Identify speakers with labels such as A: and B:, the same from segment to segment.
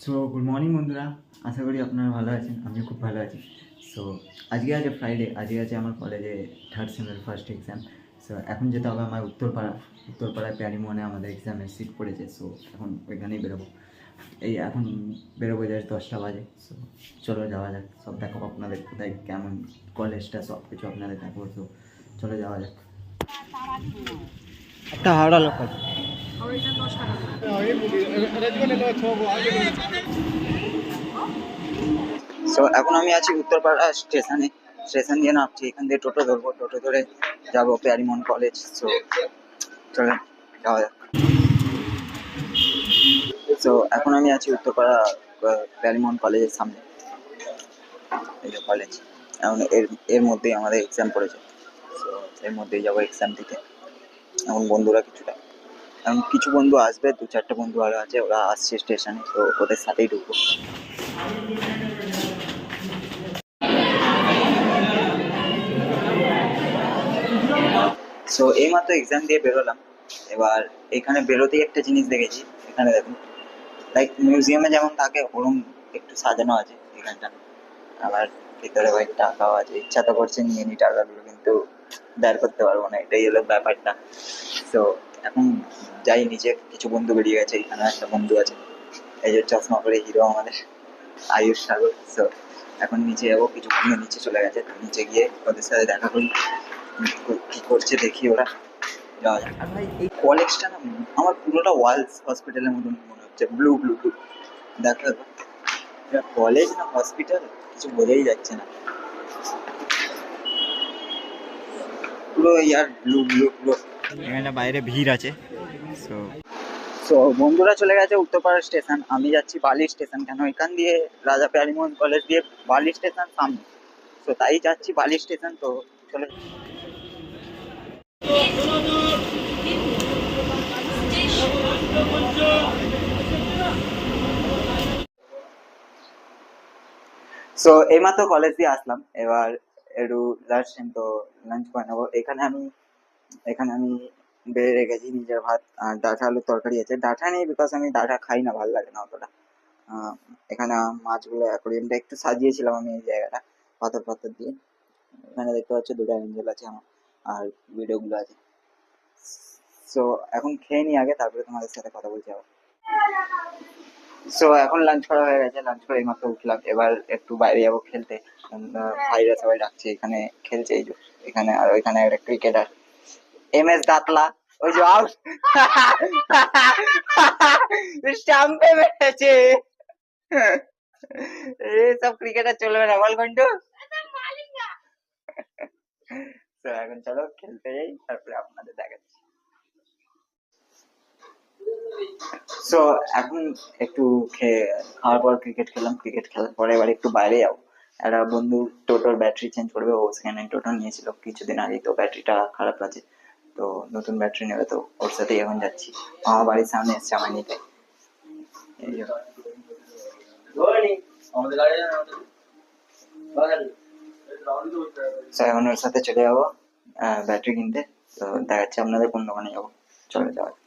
A: So good morning বন্ধুরা, আশা করি আপনারা ভালো আছেন। আমিও খুব ভালো আছি। সো আজকে আছে ফ্রাইডে, আজকে আছে আমার কলেজে থার্ড সেমের ফার্স্ট এক্সাম। সো এখন যেতে হবে আমার উত্তরপাড়ায় প্যারিমোহনে আমাদের এক্সামের সিট পড়েছে। সো এখন ওইখানেই বেরোবো। এই এখন বেরোবো, যায় 10টা বাজে। সো চলো যাওয়া যাক, সব দেখাবো আপনাদের কোথায় কেমন কলেজটা, সব কিছু আপনাদের দেখাবো। তো চলো যাওয়া যাক। একটা হাওড়া লোকাল। সো এখন আমি আছি উত্তরপাড়া স্টেশন দিয়ে নামছি। এখান দিয়ে টোটো ধরবো, টোটো ধরে যাবো প্যারিমোহন কলেজ। সো চলেন যাওয়া যাক। সো এখন আমি আছি উত্তরপাড়া প্যারিমোহন কলেজের সামনে। এই যে কলেজ, এখন এর মধ্যেই আমাদের এক্সাম পড়েছে। সো এর মধ্যেই যাবো এক্সাম দিতে। এখন বন্ধুরা এখন কিছু বন্ধু আসবে, 2-4টে বন্ধু আরো আছে, ওরা আসছে স্টেশনে। তো ওদের সাথেই ঢুকবো। সো এইমাত্র এক্সাম দিয়ে বেরোলাম। এবার এখানে বেরোতেই একটা জিনিস দেখেছি। এখানে দেখুন, লাইক মিউজিয়ামে যেমন থাকে ওরকম একটু সাজানো আছে এখানটা। আবার ভিতরে ভাই টাকাও আছে, ইচ্ছা তো করছে নিয়ে নি টাকাগুলো, কিন্তু দাঁড় করতে পারবো না, এটাই হলো ব্যাপারটা। তো এখন যাই নিচে, কিছু বন্ধু বেরিয়ে গেছে। এখানে একটা বন্ধু আছে, এই যে চশমা পরে হিরো আমাদের, আয়ুষ সাগর। তো এখন নিচে যাবো, কিছু বন্ধু নিচে চলে গেছে। তো নিচে গিয়ে ওদের সাথে দেখা করি, কি করছে দেখি ওরা। যাওয়া যাক। আর ভাই এই কলেজটা না, আমার পুরোটা ওয়ালস হসপিটালের মতন মনে হচ্ছে, ব্লু ব্লু ব্লু। দেখো এটা কলেজ না হসপিটাল, কিছু বোঝাই যাচ্ছে না, পুরো ইয়ার ব্লু ব্লু ব্লু। এখানে বাইরে ভিড় আছে। সো সো বন্ধুরা চলে গেছে উত্তরপাড়া স্টেশন, আমি যাচ্ছি বালি স্টেশন। কেন এখান দিয়ে রাজা প্যারিমোহন কলেজ দিয়ে বালি স্টেশন সামনে। তো তাই যাচ্ছি বালি স্টেশন। তো চলে। সো এইমাত্র কলেজ দিয়ে আসলাম। এবার একটু লাঞ্চ টাইম, তো লাঞ্চ করে নেবো। এখানে আমি বেড়ে রেখেছি নিজের ভাত, আর ডাঁটা আলুর তরকারি আছে। ডাঁটা নেই, বিকজ আমি ডাঁটা খাই না, ভালো লাগে না অতটা। এখানে মাছগুলো অ্যাকোরিয়ামটা একটু সাজিয়েছিলাম আমি এই জায়গাটা পাথর পাথর দিয়ে। এখানে দেখতে পাচ্ছ দুটো অ্যাঞ্জেল আছে আমার, আর ভিডিওগুলো আছে। সো এখন খেয়ে নিই আগে, তারপরে তোমাদের সাথে কথা বলছি আবার। সো এখন লাঞ্চ করা হয়ে গেছে, লাঞ্চ করে এইমাত্র উঠলাম। এবার একটু বাইরে যাবো খেলতে। ভাইরা সবাই ডাকছে, এখানে খেলছে। এই যে এখানে, আর ওইখানে একটা ক্রিকেটার MS দাতলা, ওই যে আউট, স্টাম্পে মেরেছে। সব ক্রিকেটার চলবে না, বল ঘন্টু। তো এখন চলো খেলতে যাই, তারপরে আপনাদের দেখাচ্ছি। সো এখন একটু খাওয়ার পর ক্রিকেট খেলাম। ক্রিকেট খেলার পরে এবার একটু বাইরে যাবো। একটা বন্ধু টোটোর ব্যাটারি চেঞ্জ করবে, ও সেকেন্ড হ্যান্ড টোটো নিয়েছিল কিছুদিন আগে, তো ব্যাটারিটা খারাপ আছে। তো নতুন ব্যাটারি নেবে, তো ওর সাথেই এখন যাচ্ছি। আমার বাড়ির সামনে এসছে আমায় নিতে। এই যে। So, এখন ওর সাথে চলে যাবো ব্যাটারি কিনতে। তো দেখাচ্ছি আপনাদের কোন দোকানে যাবো, চলে যাওয়া যাক।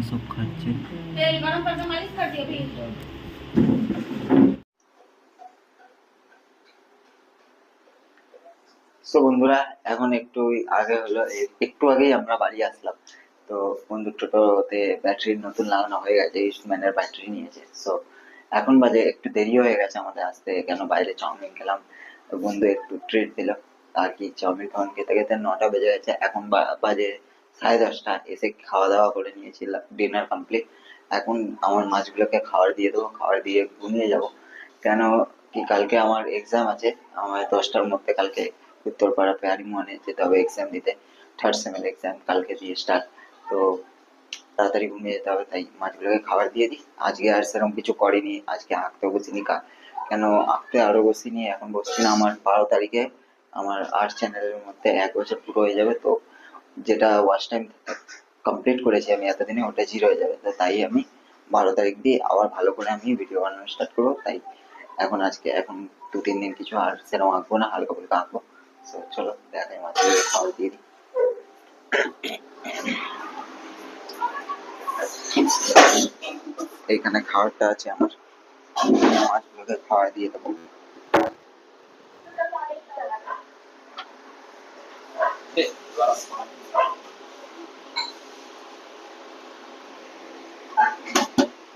A: সব খাচ্ছে। তো বন্ধুরা, এখন একটু আগে হলো, একটু আগেই আমরা বাড়ি আসলাম। তো বন্ধুর টোটোতে ব্যাটারি নতুন লাগানো হয়ে গেছে, ইস্টম্যানের ব্যাটারি নিয়েছে। তো এখন বাজে একটু দেরি হয়ে গেছে আমাদের আসতে, কেন বাইরে চাউমিন খেলাম। তো বন্ধু একটু ট্রিট দিল, আর কি চাউমিন খাওয়ান খেতে খেতে 9টা বেজে গেছে। এখন বাজে 10:30। এসে খাওয়া দাওয়া করে নিয়েছিলাম, ডিনার কমপ্লিট। এখন আমার মাছগুলোকে খাবার দিয়ে দেবো, খাবার দিয়ে ঘুমিয়ে যাব। কেন কি কালকে আমার এক্সাম আছে, আমার 10টার মধ্যে কালকে উত্তরপাড়া প্যারিমোহনে যেতে হবে এক্সাম দিতে। থার্ড সেমের এক্সাম কালকে দিয়ে স্টার্ট। তো তাড়াতাড়ি ঘুমিয়ে যেতে হবে, তাই মাছগুলোকে খাবার দিয়ে দিই। আজকে আর সেরকম কিছু করিনি, আজকে আঁকতে বসিনি। কেন আঁকতে আরো বসিনি, এখন বসছি না। আমার 12 তারিখে আমার আর্ট চ্যানেলের মধ্যে 1 বছর পুরো হয়ে যাবে। তো যেটা ওয়াচ টাইম কমপ্লিট করেছি আমি এতদিনে, ওটা 0 হয়ে যাবে। তো তাই আমি 12 তারিখ দিয়ে আবার ভালো করে আমি ভিডিও বানানো স্টার্ট করবো। তাই এখন 2-3 দিন কিছু আর সেরকম আঁকবো না, হালকা ফুলকা আঁকবো। তো চলো দেখাই মাছগুলোকে খাবার দিয়ে দিই। এইখানে খাবারটা আছে আমার, মাছগুলোকে খাবার দিয়ে দেবো।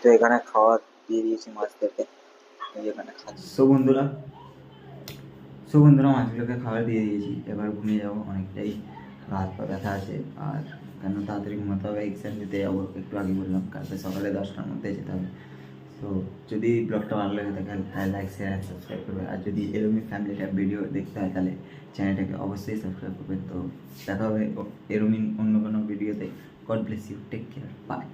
A: তো এখানে খাবার দিয়ে দিয়েছি মাছদেরকে, এখানে বন্ধুরা মাছগুলোকে খাবার দিয়ে দিয়েছি, এবার ঘুমিয়ে যাবো, অনেকটাই হাত পা ব্যথা আছে। আর কেন তাড়াতাড়ি ঘুমাতে হবে, এক্সাম দিতে যাবো, একটু আগে বললাম কালকে সকালে 10টার মধ্যে যেতে হবে। তো যদি ব্লগটা ভালো লাগে তাহলে লাইক শেয়ার আর সাবস্ক্রাইব করবে, আর যদি এরকমই ফ্যামিলিটা ভিডিও দেখতে হয় তাহলে চ্যানেলটাকে অবশ্যই সাবস্ক্রাইব করবে। তো দেখা হবে এরকমই অন্য কোনো ভিডিওতে। God bless you, take care, by.